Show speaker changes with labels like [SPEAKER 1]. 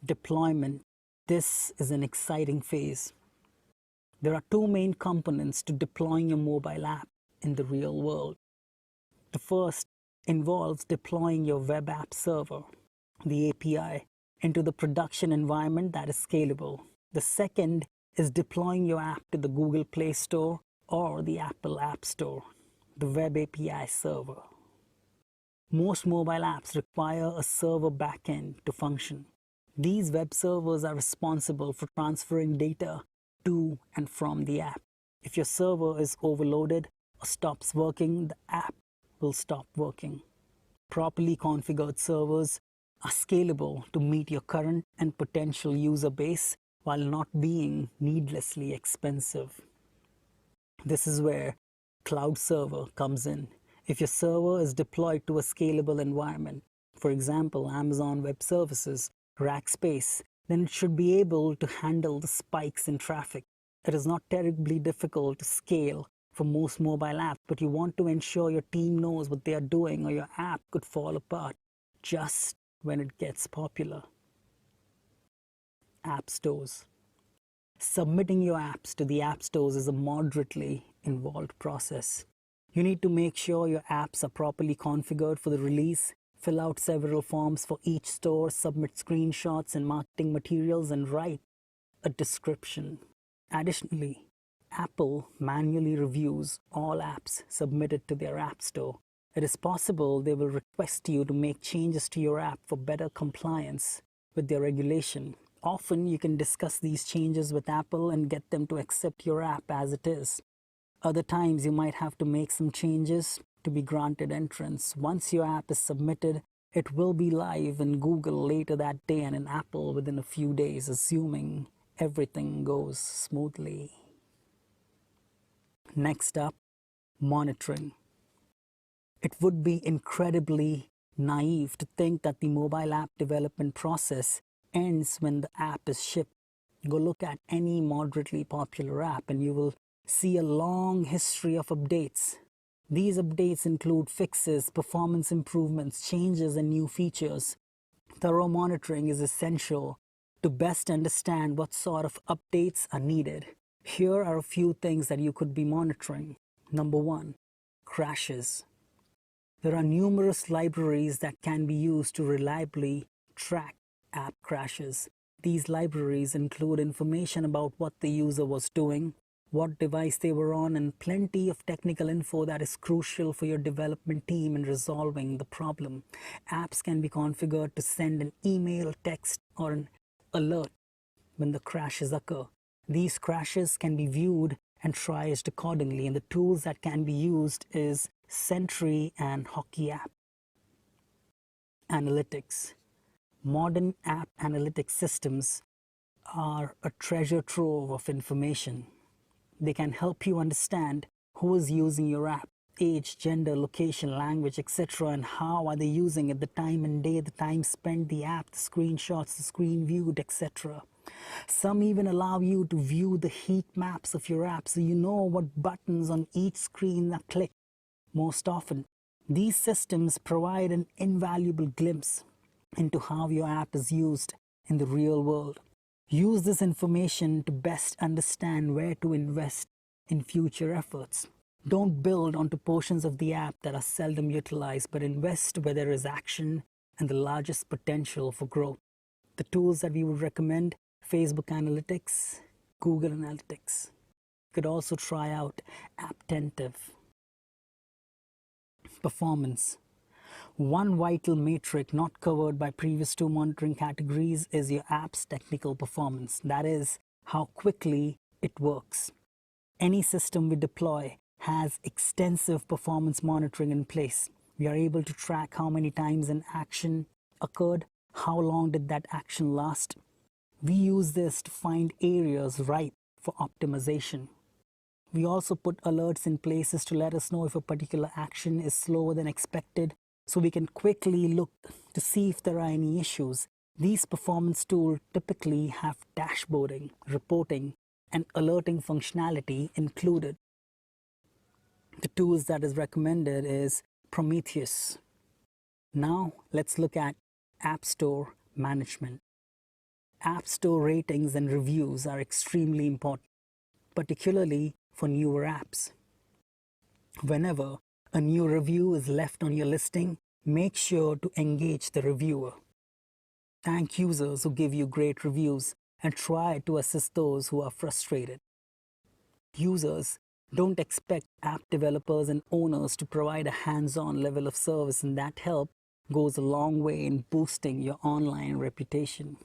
[SPEAKER 1] Deployment. This is an exciting phase. There are two main components to deploying your mobile app in the real world. The first involves deploying your web app server, the API, into the production environment that is scalable. The second is deploying your app to the Google Play Store or the Apple App Store, the web API server. Most mobile apps require a server backend to function. These web servers are responsible for transferring data to and from the app. If your server is overloaded or stops working, the app will stop working. Properly configured servers are scalable to meet your current and potential user base while not being needlessly expensive. This is where cloud server comes in. If your server is deployed to a scalable environment, for example, Amazon Web Services, Rackspace, then it should be able to handle the spikes in traffic. It is not terribly difficult to scale for most mobile apps, but you want to ensure your team knows what they are doing or your app could fall apart just when it gets popular. App stores. Submitting your apps to the app stores is a moderately involved process. You need to make sure your apps are properly configured for the release, fill out several forms for each store, submit screenshots and marketing materials, and write a description. Additionally, Apple manually reviews all apps submitted to their App Store. It is possible they will request you to make changes to your app for better compliance with their regulation. Often you can discuss these changes with Apple and get them to accept your app as it is. Other times you might have to make some changes to be granted entrance. Once your app is submitted, it will be live in Google later that day and in Apple within a few days, assuming everything goes smoothly. Next up, monitoring. It would be incredibly naive to think that the mobile app development process ends when the app is shipped. Go look at any moderately popular app and you will see a long history of updates. These updates include fixes, performance improvements, changes, and new features. Thorough monitoring is essential to best understand what sort of updates are needed. Here are a few things that you could be monitoring. Number one, crashes. There are numerous libraries that can be used to reliably track app crashes. These libraries include information about what the user was doing, what device they were on, and plenty of technical info that is crucial for your development team in resolving the problem. Apps can be configured to send an email, text, or an alert when the crashes occur. These crashes can be viewed and triaged accordingly, and the tools that can be used is Sentry and Hockey App. Analytics. Modern app analytics systems are a treasure trove of information. They can help you understand who is using your app, age, gender, location, language, etc., and how are they using it, the time and day, the time spent, the app, the screenshots, the screen viewed, etc. Some even allow you to view the heat maps of your app so you know what buttons on each screen are clicked most often. These systems provide an invaluable glimpse into how your app is used in the real world. Use this information to best understand where to invest in future efforts. Don't build onto portions of the app that are seldom utilized, but invest where there is action and the largest potential for growth. The tools that we would recommend: Facebook Analytics, Google Analytics. You could also try out Apptentive. Performance. One vital metric not covered by previous two monitoring categories is your app's technical performance. That is, how quickly it works. Any system we deploy has extensive performance monitoring in place. We are able to track how many times an action occurred, how long did that action last. We use this to find areas ripe for optimization. We also put alerts in places to let us know if a particular action is slower than expected, so we can quickly look to see if there are any issues. These performance tools typically have dashboarding, reporting, and alerting functionality included. The tools that is recommended is Prometheus. Now let's look at App Store management. App Store ratings and reviews are extremely important, particularly for newer apps. Whenever a new review is left on your listing, make sure to engage the reviewer. Thank users who give you great reviews and try to assist those who are frustrated. Users don't expect app developers and owners to provide a hands-on level of service, and that help goes a long way in boosting your online reputation.